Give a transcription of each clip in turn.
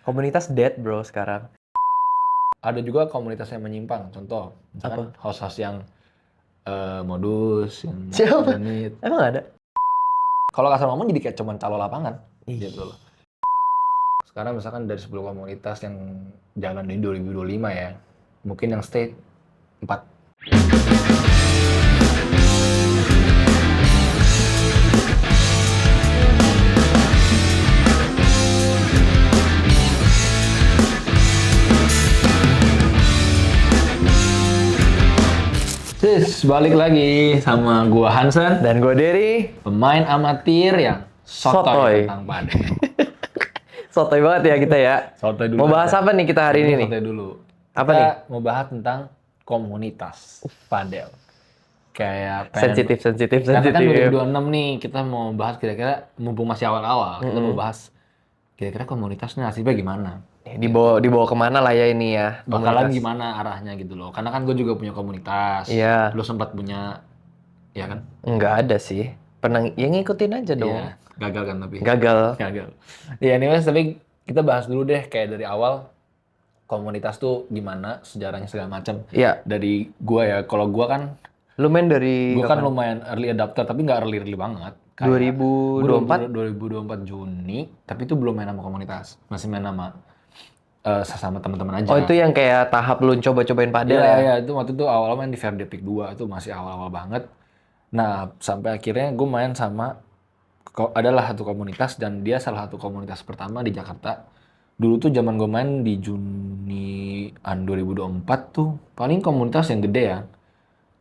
Komunitas dead bro sekarang. Ada juga komunitas yang menyimpang. Contoh, misalkan host-host yang modus, yang Siapa? genit. Emang ada? Kalau kasar ngomong jadi kayak cuman calo lapangan. Ih. Gitu loh. Sekarang misalkan dari 10 komunitas yang jalan di 2025 ya, mungkin yang stay 4. Balik lagi sama gua Hansen, Dan gue Derry. pemain amatir yang Sotoy. sotoy tentang padel. Sotoy banget ya kita ya. Sotoy dulu. Mau bahas aja. apa nih kita hari ini nih? Sotoy dulu. Apa Kita nih? mau bahas tentang komunitas padel. Kayak Sensitif. Karena kan 2026 nih, kita mau bahas kira-kira mumpung masih awal-awal, kita mau bahas kira-kira komunitas nasibnya gimana. Dibawa kemana lah ya ini ya? Bakalan komunitas. gimana arahnya gitu loh. Karena kan gue juga punya komunitas. Iya. Lu sempat punya, ya kan? Enggak ada sih. Pernah yang ngikutin aja dong. Iya. Gagal kan tapi. Gagal. Gagal. Ya anyways, tapi kita bahas dulu deh kayak dari awal komunitas tuh gimana, sejarahnya segala macam. Iya. Dari gua ya, kalau gua kan Lu main dari gua kan kapan? lumayan early adapter tapi nggak early banget. Kayak 2024? 2024 Juni, tapi itu belum main sama komunitas, masih main sama teman-teman aja. Oh itu yang kayak tahap lu coba-cobain padel Iya, ya? iya, itu waktu itu awal main di Verde Pick 2, itu masih awal-awal banget. Nah, sampai akhirnya gue main sama, adalah satu komunitas, dan dia salah satu komunitas pertama di Jakarta. Dulu tuh zaman gue main di Junian 2024 tuh, paling komunitas yang gede ya,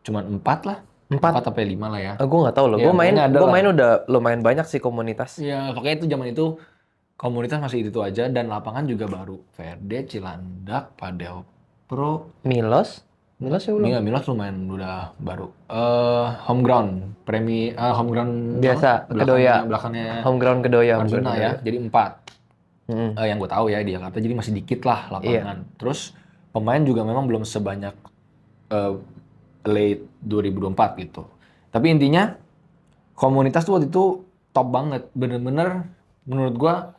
cuman 4 lah. 4 sampai 5 lah ya. Gue nggak tahu loh. Ya, Gue main pokoknya ada lah. udah lumayan banyak sih komunitas. Iya, pokoknya itu zaman itu komunitas masih itu aja, dan lapangan juga baru. Verde, Cilandak, Padel Pro. Milos ya belum? Enggak, Milos lumayan udah baru. Home ground, home ground Biasa, apa? Kedoya. Belakangnya Home ground Kedoya. Arjuna ya, jadi 4. Mm-mm. Yang gue tahu ya di Jakarta, jadi masih dikit lah lapangan. Terus pemain juga memang belum sebanyak late 2024 gitu. Tapi intinya komunitas tuh waktu itu top banget, bener-bener menurut gua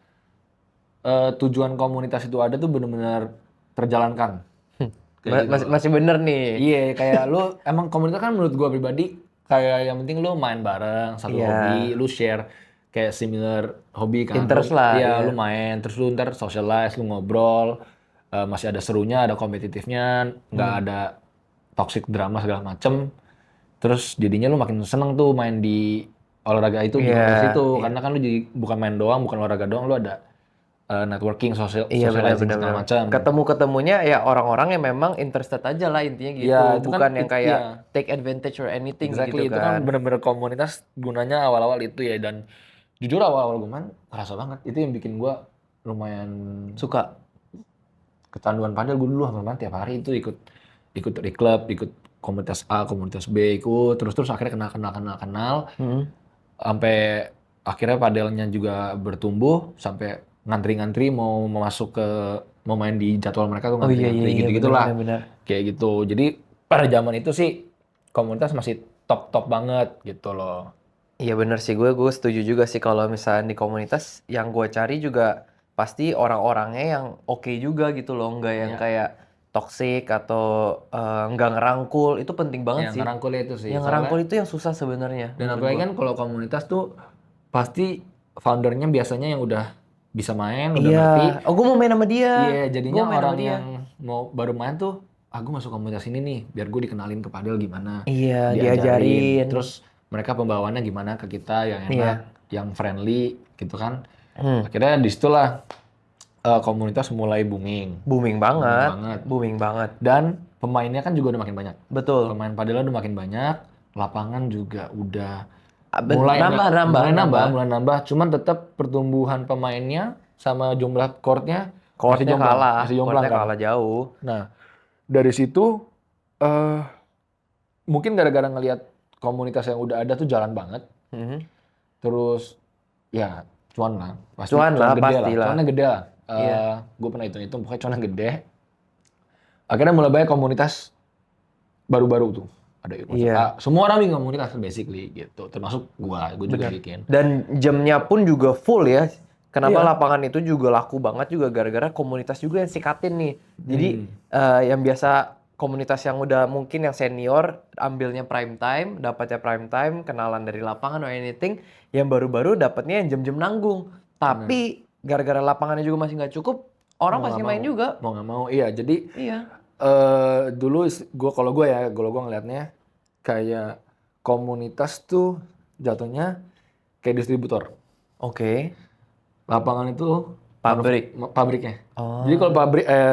tujuan komunitas itu ada tuh bener-bener terjalankan. Kayak gitu. Masih bener nih. Iya, kayak lu emang komunitas kan menurut gua pribadi kayak yang penting lu main bareng satu Iya. hobi, lu share kayak similar hobi kan. Interest lah, Iya, iya. lu main terus lu ntar socialize, lu ngobrol, masih ada serunya, ada kompetitifnya, nggak ada toxic drama segala macem. Terus jadinya lu makin seneng tuh main di olahraga itu di Iya, situ, karena kan lu jadi bukan main doang, bukan olahraga doang, lu ada networking, Iya socializing benar. segala macam. Ketemunya ya orang-orang yang memang interested aja lah intinya gitu. Iya, itu Bukan kan yang kayak take advantage or anything exactly, gitu itu kan kan. bener-bener komunitas gunanya awal-awal itu ya, dan jujur awal-awal gue main kerasa banget, itu yang bikin gue lumayan Suka. kecanduan padel. Gue dulu hampir main tiap hari itu ikut dari klub, ikut komunitas A, komunitas B, ikut terus akhirnya kenal sampai akhirnya padelnya juga bertumbuh sampai ngantri mau masuk ke mau main di jadwal mereka tuh ngantri gitu-gitulah. Benar. Kayak gitu. Jadi pada zaman itu sih komunitas masih top banget gitu loh. Iya bener sih, gue setuju juga sih kalau misalnya di komunitas yang gue cari juga pasti orang-orangnya yang oke juga gitu loh, nggak yang kayak toxic atau nggak ngerangkul. Itu penting banget sih. Yang ngerangkul itu sih. Yang ngerangkul itu yang susah sebenarnya. Dan apalagi kan kalau komunitas tuh pasti foundernya biasanya yang udah bisa main, udah ngerti. Oh gue mau main sama dia. Iya, jadinya Gua main sama orang dia. yang mau baru main tuh, gue masuk komunitas ini nih, biar gue dikenalin ke padel gimana. Iya, diajarin. Terus mereka pembawaannya gimana ke kita yang enak, yang friendly gitu kan. Akhirnya disitulah komunitas mulai booming. Booming banget. Dan pemainnya kan juga udah makin banyak. Betul. Pemain padelnya udah makin banyak, lapangan juga udah Mulai nambah. Cuman tetap pertumbuhan pemainnya sama jumlah courtnya masih jomplang kan? Kalah jauh. Nah, dari situ mungkin gara-gara ngelihat komunitas yang udah ada tuh jalan banget. Terus ya cuan lah, Cuannya gede lah. Gue pernah hitung pokoknya cuannya gede. Akhirnya mulai banyak komunitas baru-baru tuh. Ada semua orang bikin komunitas basically gitu, termasuk gue juga bikin. Dan jamnya pun juga full ya. Kenapa Iya. lapangan itu juga laku banget juga gara-gara komunitas juga yang sikatin nih. Jadi yang biasa komunitas yang udah mungkin yang senior ambilnya prime time, dapatnya prime time, kenalan dari lapangan or anything, yang baru-baru dapatnya yang jam-jam nanggung. Tapi gara-gara lapangannya juga masih nggak cukup, orang Mau pasti nggak main mau, juga. mau nggak mau. Iya, jadi Iya. dulu kalau gue ngelihatnya kayak komunitas tuh jatuhnya kayak distributor. Oke. Lapangan itu Pabrik. pabriknya. Jadi Oh, kalau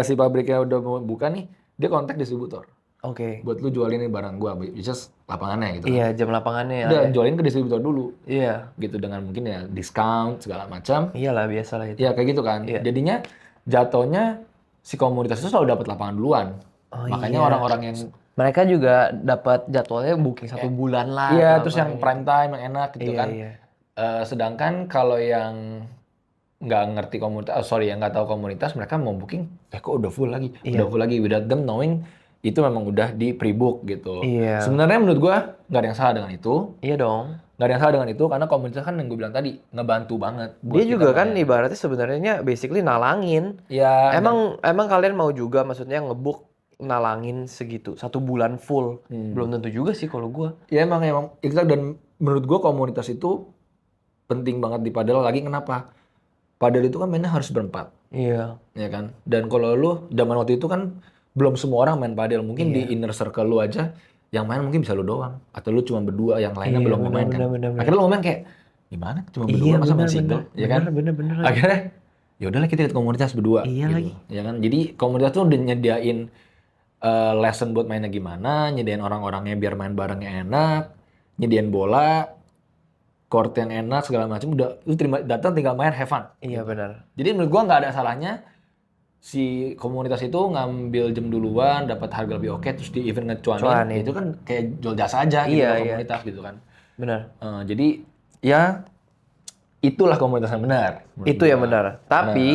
si pabriknya udah mau buka nih, dia kontak distributor. oke. Buat lu jualin nih barang gua, which is lapangannya gitu kan. Iya, jam lapangannya ya. Udah jualin ke distributor dulu. Iya. Gitu dengan mungkin ya discount segala macam. Iyalah biasalah itu. Ya kayak gitu kan. Iya. Jadinya jatuhnya si komunitas itu selalu dapat lapangan duluan. Oh Makanya iya. orang-orang yang Mereka juga dapat jadwalnya booking 1 bulan lah. iya atau terus apa yang ini. prime time yang enak gitu Iya, kan. iya. Sedangkan kalau yang nggak ngerti komunitas, yang nggak tahu komunitas, mereka mau booking, kok udah full lagi, Iya. udah full lagi, without them knowing itu memang udah di pre-book gitu. Iya. Sebenarnya menurut gua nggak ada yang salah dengan itu, Iya dong. nggak ada yang salah dengan itu karena komunitas kan yang gue bilang tadi ngebantu banget. buat Dia kita juga kan main. ibaratnya sebenarnya basically nalangin. Ya, Emang kalian mau juga maksudnya ngebook nalangin segitu 1 bulan full. Belum tentu juga sih kalau gua. ya emang exact, dan menurut gua komunitas itu penting banget di padel lagi. Kenapa? Padel itu kan mainnya harus berempat. Iya. Ya kan? Dan kalau lu zaman waktu itu kan belum semua orang main padel. Mungkin Iya. di inner circle lu aja yang main mungkin bisa lu doang, atau lu cuma berdua, yang lainnya Iya, belum mau main kan. benar. Akhirnya lu mau main kayak gimana? Cuma berdua Iya, masa main benar, single, ya kan? benar. Akhirnya ya udahlah kita lihat komunitas berdua Iya gitu. lagi. Ya kan? Jadi komunitas tuh udah nyediain lesson buat mainnya gimana, nyediain orang-orangnya biar main barengnya enak, nyediain bola, court yang enak segala macam, udah lu datang tinggal main have fun. Iya benar. Jadi menurut gua nggak ada salahnya si komunitas itu ngambil jam duluan, dapat harga lebih oke, terus di event ngecuanin. Cuanin. Itu kan kayak jual jasa aja gitu Iya, loh iya. komunitas gitu kan. Benar. Jadi ya itulah komunitas yang benar. menurut Itu yang gua. benar. Tapi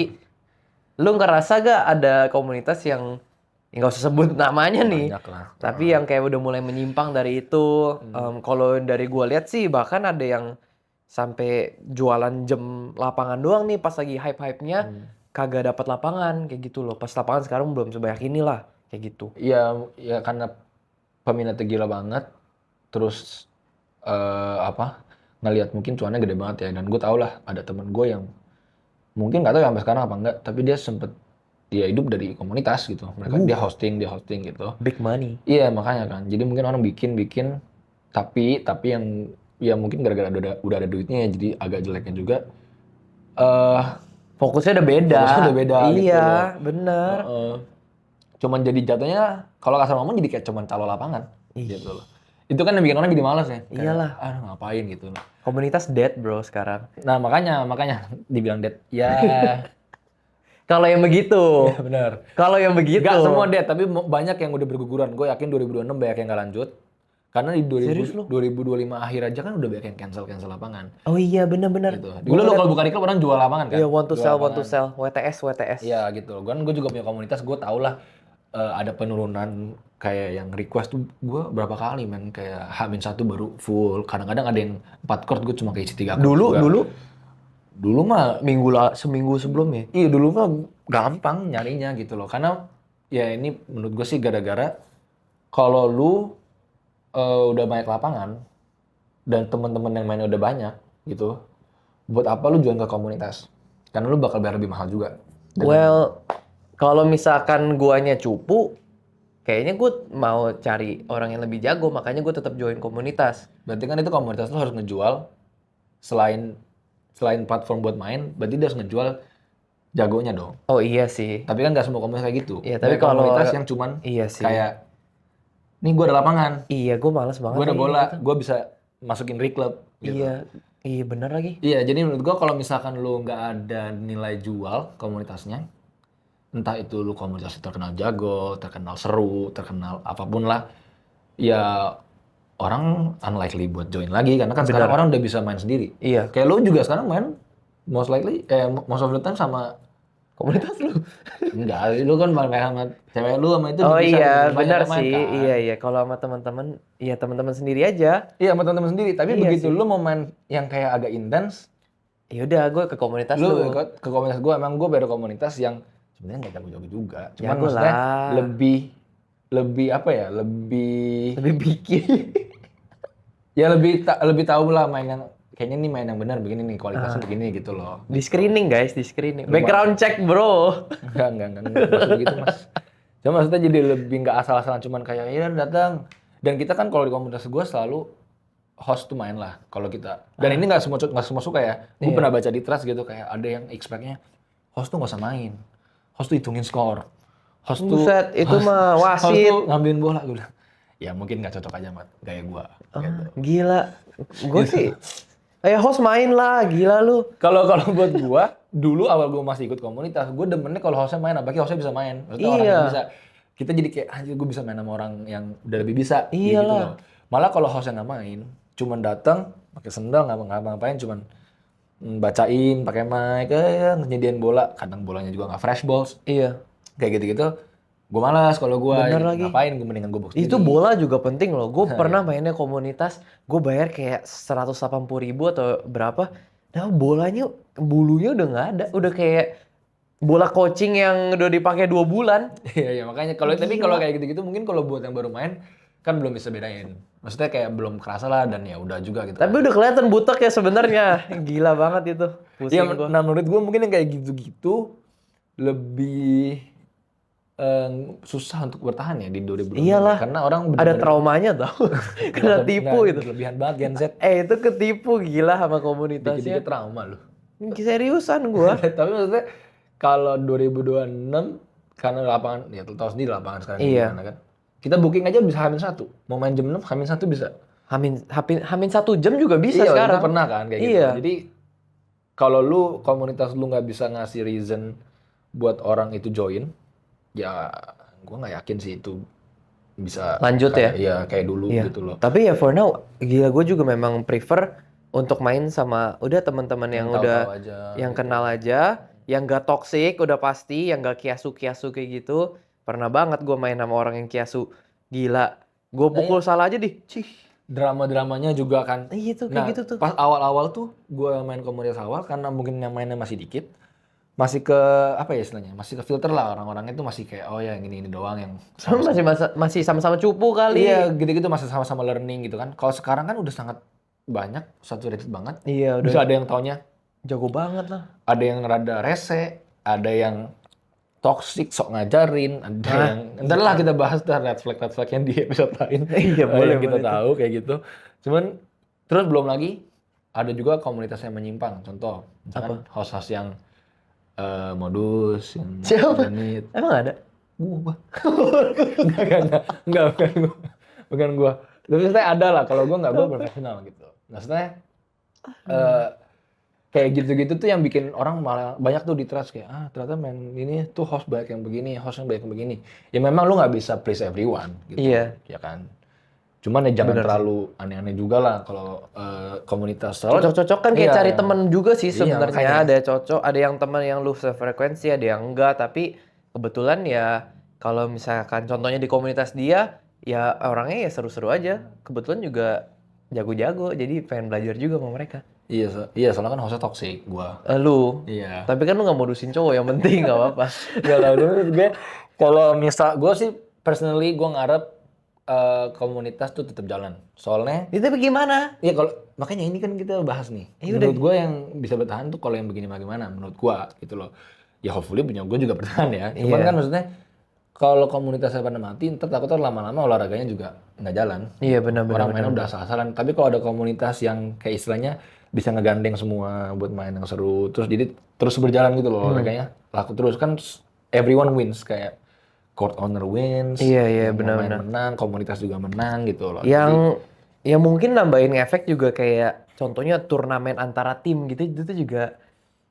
lu ngerasa gak ada komunitas yang nggak usah sebut namanya nih. Banyak lah. Tapi yang kayak udah mulai menyimpang dari itu. Kalau dari gua lihat sih bahkan ada yang sampai jualan jam lapangan doang nih pas lagi hype-hype-nya kagak dapat lapangan kayak gitu loh. Pas lapangan sekarang belum sebanyak inilah kayak gitu. Ya karena peminatnya gila banget, terus ngelihat mungkin cuannya gede banget ya. Dan gue tau lah ada temen gue yang mungkin nggak tahu ya sampai sekarang apa enggak, tapi dia sempet hidup dari komunitas gitu. Mereka dia hosting gitu. Big money. Iya makanya kan. Jadi mungkin orang bikin tapi yang ya mungkin gara-gara udah ada duitnya ya, jadi agak jeleknya juga. Fokusnya udah beda. Fokusnya udah beda gitu Iya, loh. bener. Cuman jadi jatuhnya kalau kasar ngomong jadi kayak cuman calo lapangan gitu loh. Itu kan yang bikin orang jadi malas ya. Kayak, Iyalah. Ngapain gitu. Komunitas dead bro sekarang. Nah makanya dibilang dead. Ya Kalau yang begitu. benar. Kalau yang begitu. Gak semua dead, tapi banyak yang udah berguguran. Gue yakin 2026 banyak yang gak lanjut. Karena di 2025 akhir aja kan udah banyak yang cancel lapangan. Oh iya bener-bener. Gitu. Dulu lo kalau buka di klub orang jual lapangan kan? Iya want to Jual sell, lapangan. WTS. Iya gitu. Gue juga punya komunitas, gue tau lah ada penurunan kayak yang request tuh gue berapa kali men, kayak H-1 baru full. Kadang-kadang ada yang 4 court gue cuma kayak isi 3 court. Dulu mah Seminggu sebelumnya. iya dulu mah gampang nyarinya gitu loh. Karena ya ini menurut gue sih gara-gara kalau lu udah banyak lapangan dan teman-teman yang mainnya udah banyak gitu, buat apa lu join ke komunitas? Karena lu bakal bayar lebih mahal juga. Well, kalau misalkan guanya cupu, kayaknya gue mau cari orang yang lebih jago, makanya gue tetap join komunitas. Berarti kan itu komunitas lu harus ngejual selain platform buat main, berarti dia harus ngejual jagonya dong. Oh iya sih. Tapi kan nggak semua komunitas kayak gitu. Iya, tapi Banyak komunitas kalau- yang cuman Iya sih. kayak nih gue ada lapangan, Iya, gue males banget. gue ada kayak bola, gitu. gue bisa masukin reclub. Gitu. Iya bener lagi. Iya, jadi menurut gua kalau misalkan lu nggak ada nilai jual komunitasnya, entah itu lu komunitas terkenal jago, terkenal seru, terkenal apapun lah, ya orang unlikely buat join lagi karena kan sekarang orang udah bisa main sendiri. Iya. Kayak lu juga sekarang main most of the time sama Komunitas lu. enggak, lu kan main sama cewek lu sama itu Oh bisa iya, banyak benar main sih. kan. Iya. Kalau sama teman-teman, iya teman-teman sendiri aja. Iya, sama teman-teman sendiri. Tapi Iya begitu sih. lu mau main yang kayak agak intens, Ya udah gue ke komunitas Lu lu. ke komunitas gue, emang gue beda komunitas yang sebenarnya nggak jago-jago juga. Cuman Jago maksudnya lah. lebih apa ya? Lebih Lebih bikin. ya lebih tahu lah main yang kayaknya nih main yang benar begini nih kualitasnya begini gitu loh. Di screening guys, di screening. Lumayan. Background check bro. Enggak maksud begitu mas. Cuma maksudnya jadi lebih nggak asal-asalan cuman kayak ya datang. Dan kita kan kalau di komunitas gue selalu host tuh main lah kalau kita. Dan ini nggak semua suka ya. Gue pernah baca di Trust gitu kayak ada yang expect-nya host tuh nggak usah main. Host tuh hitungin skor. Host tuh Buset, itu mah host wasit. tuh ngambilin bola gue bilang. Ya mungkin nggak cocok aja mat gaya gue. Gitu. Gila. Gue sih host main lah, gila lu. Kalau buat gua, dulu awal gua masih ikut komunitas, gua demennya kalau hostnya main, apalagi hostnya bisa main. Maksudnya orang Iya. yang bisa. Kita jadi kayak, anjir gua bisa main sama orang yang udah lebih bisa. Kayak gitu Iyalah. loh. Malah kalau hostnya nggak main, cuman datang, pakai sendal, nggak ngapa-ngapain, cuman bacain, pakai mic, nyediain bola. Kadang bolanya juga nggak fresh balls. Iya. Kayak gitu-gitu. Gua malas kalau gua Bener lagi. ngapain, gua mendingan gua box Itu sendiri. bola juga penting loh. Gue pernah mainnya komunitas, gue bayar kayak 180.000 atau berapa. Nah bolanya, bulunya udah nggak ada. Udah kayak bola coaching yang udah dipakai 2 bulan. Iya makanya tapi kalau kayak gitu-gitu mungkin kalau buat yang baru main kan belum bisa bedain. Maksudnya kayak belum kerasa lah dan ya udah juga gitu. Tapi udah kelihatan butek ya sebenarnya. Gila banget itu. Iya, Pusing gue. nah menurut gue mungkin yang kayak gitu-gitu lebih susah untuk bertahan ya di 2020. Iyalah. Karena orang Ada traumanya tau. Kena tipu itu. Berlebihan banget Gen Z. Itu ketipu gila sama Dikit-dikit komunitasnya. trauma loh. Seriusan gue. Tapi maksudnya kalau 2026 karena lapangan ya lu tahu sendiri lapangan sekarang Iya. gimana kan. Kita booking aja bisa H-1. Mau main jam 6 H-1 bisa. Hamin 1 jam juga bisa Iya, sekarang. itu pernah kan kayak gitu. Iya. Jadi kalau lu komunitas lu nggak bisa ngasih reason buat orang itu join, ya gua nggak yakin sih itu bisa Lanjut kayak, ya? Iya, kayak dulu Iya. gitu loh. Tapi ya for now, gila gue juga memang prefer untuk main sama udah teman-teman yang Tahu-tahu udah aja, yang gitu. kenal aja, yang gak toxic udah pasti, yang gak kiasu-kiasu kayak gitu. Pernah banget gue main sama orang yang kiasu. Gila. Gue pukul salah aja di. Cih. Drama-dramanya juga kan. Iya tuh Nah, kayak gitu tuh. pas awal-awal tuh gua main komunitas awal karena mungkin yang mainnya masih dikit, masih ke apa ya istilahnya? Masih ke filter lah orang-orangnya tuh masih kayak oh ya yang ini doang yang Masih sama-sama cupu kali. iya gitu-gitu masih sama-sama learning gitu kan. Kalau sekarang kan udah sangat banyak saturated banget. Iya, udah Bisa ada yang taunya, jago banget lah. ada yang rada rese, ada yang toxic sok ngajarin, ada yang ntar lah kita bahas dah red flag yang di episode lain. Iya, boleh, yang kita boleh tuh. tahu kayak gitu. Cuman terus belum lagi ada juga komunitas yang menyimpang. Contoh, misalkan host-host yang modus, yang Siapa? genit. Emang ada? Gua. Enggak, bukan gua. Tapi maksudnya ada lah, kalau gua nggak, gua profesional gitu. Maksudnya kayak gitu-gitu tuh yang bikin orang malah banyak tuh di trust kayak ternyata main ini tuh host banyak yang begini, host yang banyak yang begini. Ya memang lu nggak bisa please everyone gitu. Iya. Ya kan. Cuman ya jangan terlalu aneh-aneh juga lah kalau komunitas. Soalnya- Cocok-cocok kan kayak Iya. cari temen juga sih Iya, sebenarnya. makanya. Ada cocok, ada yang teman yang lu sefrekuensi, ada yang enggak. Tapi kebetulan ya kalau misalkan contohnya di komunitas dia, ya orangnya ya seru-seru aja. Kebetulan juga jago-jago, jadi pengen belajar juga sama mereka. Iya, soalnya kan hostnya toxic gua. Lu, Iya. tapi kan lu nggak modusin cowok, yang penting nggak apa-apa. Gak lah, menurut gue kalau misal gue sih personally gue ngarep komunitas tuh tetap jalan. Soalnya Itu tapi gimana? ya kalau makanya ini kan kita bahas nih. Menurut gue yang bisa bertahan tuh kalau yang begini bagaimana menurut gue gitu loh. Ya hopefully punya gue juga bertahan ya. Cuman Iya. kan maksudnya kalau komunitasnya pada mati, ntar takutnya lama-lama olahraganya juga nggak jalan. Iya benar-benar. Orang mainnya udah asal-asalan. Tapi kalau ada komunitas yang kayak istilahnya bisa ngegandeng semua buat main yang seru, terus jadi terus berjalan gitu loh olahraganya, laku terus kan everyone wins kayak court owner wins, Iya, yang mau benar-benar. main menang, komunitas juga menang gitu loh. Yang ya mungkin nambahin efek juga kayak contohnya turnamen antara tim gitu itu juga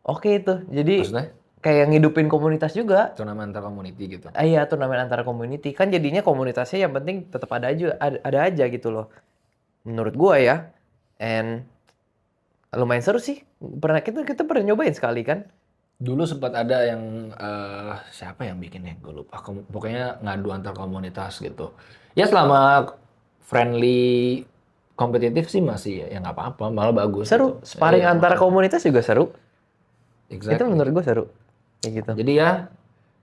oke itu. Jadi Maksudnya kayak ngidupin komunitas juga. turnamen antar community gitu. Iya, turnamen antara community kan jadinya komunitasnya yang penting tetap ada aja gitu loh. Menurut gua ya. And lumayan seru sih. Kita pernah nyobain sekali kan? Dulu sempat ada yang siapa yang bikin ya, gue lupa. Pokoknya ngadu antar komunitas gitu. Ya selama friendly kompetitif sih masih ya nggak apa-apa, malah bagus. Seru, gitu. sparring Iya, antara makanya. komunitas juga seru. Itu Exactly. menurut gue seru. Kayak gitu. Jadi ya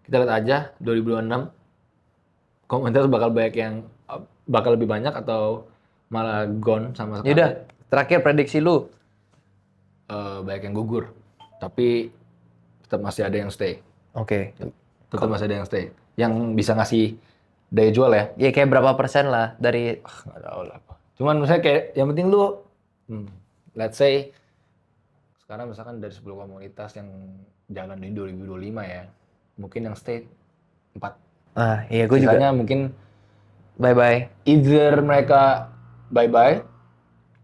kita lihat aja 2026 komunitas bakal lebih banyak atau malah gone sama sekali. Yaudah, terakhir prediksi lu. Banyak yang gugur, tapi tetap masih ada yang stay. Oke. Tetap masih ada yang stay. Yang bisa ngasih daya jual ya. Ya kayak berapa persen lah dari Nggak tahu lah. Cuman misalnya kayak yang penting lu, let's say sekarang misalkan dari 10 komunitas yang jalan di 2025 ya, mungkin yang stay 4. iya gue juga. Sisanya mungkin Bye-bye. either mereka bye-bye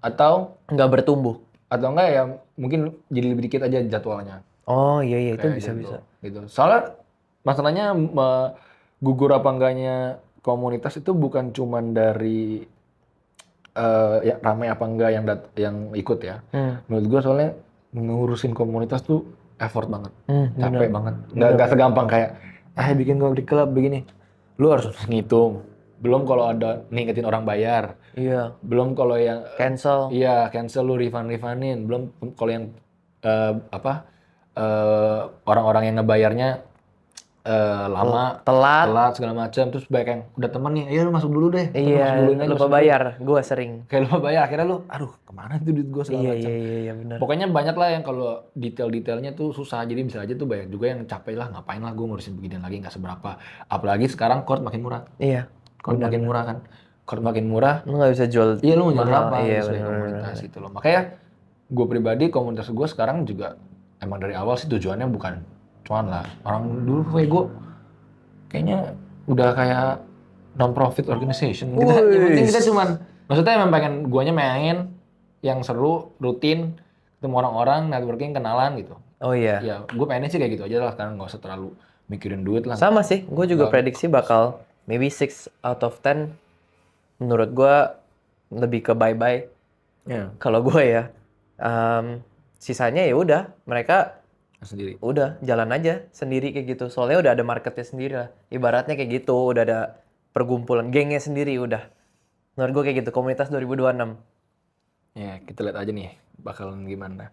atau Nggak bertumbuh. enggak ya mungkin jadi lebih dikit aja jadwalnya. Oh iya itu Kayak bisa-bisa. gitu. Soalnya masalahnya gugur apa enggaknya komunitas itu bukan cuman dari ya, ramai apa enggak yang ikut ya. Menurut gua soalnya ngurusin komunitas tuh effort banget, capek banget. Nggak segampang kayak bikin comedy club begini. Lu harus ngitung. Belum kalau ada ngingetin orang bayar. Iya. Belum kalau yang Cancel. iya, cancel lu refundin. Belum kalau yang orang-orang yang ngebayarnya lama, Telat. segala macam. Terus banyak yang udah temen nih, ayo lu masuk dulu deh. Kita Iya. masuk duluin aja, Lupa masuk dulu. bayar. Gue sering. Kayak lupa bayar, akhirnya lu, aduh kemana tuh duit gue segala macam. Iya benar. Pokoknya banyak lah yang kalau detail-detailnya tuh susah. Jadi bisa aja tuh banyak juga yang capek lah, ngapain lah gue ngurusin beginian lagi, nggak seberapa. Apalagi sekarang chord makin murah. Iya. Chord makin murah kan. Chord makin murah, Lu nggak bisa jual. iya lu mau jual mahal. berapa Iya sesuai benar. komunitas gitu loh. Makanya gue pribadi komunitas gue sekarang juga emang dari awal sih tujuannya bukan cuan lah. Orang dulu kayak gue kayaknya udah kayak non-profit organization. Yang penting kita cuman, maksudnya emang pengen guanya main yang seru, rutin, ketemu orang-orang, networking, kenalan gitu. Oh iya. Ya gue pengennya sih kayak gitu aja lah, karena nggak usah terlalu mikirin duit lah. Sama sih. Gue juga prediksi bakal maybe 6 out of 10. Menurut gue lebih ke bye-bye. Ya, Kalau gue ya. Sisanya ya udah mereka sendiri. udah jalan aja sendiri kayak gitu. Soalnya udah ada marketnya sendiri lah. Ibaratnya kayak gitu, udah ada pergumpulan gengnya sendiri udah. Menurut gue kayak gitu, komunitas 2026. Ya, kita lihat aja nih bakalan gimana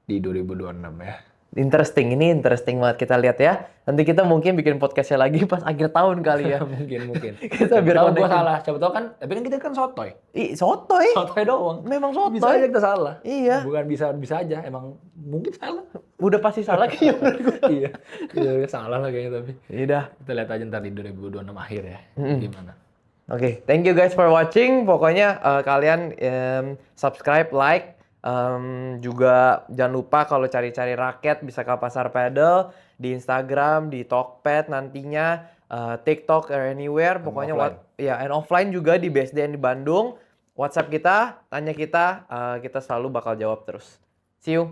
di 2026 ya. Interesting, ini interesting banget kita lihat ya. Nanti kita mungkin bikin podcastnya lagi pas akhir tahun kali ya. mungkin. Kita biar tahu gue connected. salah, siapa tahu kan, tapi kan kita kan sotoy. Ih, sotoy. Sotoy doang. Memang Bisa sotoy. aja kita salah. Iya. Bukan bisa aja, emang mungkin salah. Udah pasti salah kayaknya menurut gue. Iya. Iya, salah lah kayaknya tapi. Udah. Kita lihat aja ntar di 2026 akhir ya. Gimana. Oke, thank you guys for watching. Pokoknya kalian subscribe, like, juga jangan lupa kalau cari-cari raket bisa ke Pasar Pedal di Instagram, di Tokped nantinya, TikTok or anywhere. Pokoknya and offline juga di BSDN di Bandung. WhatsApp kita, tanya kita, kita selalu bakal jawab terus. See you.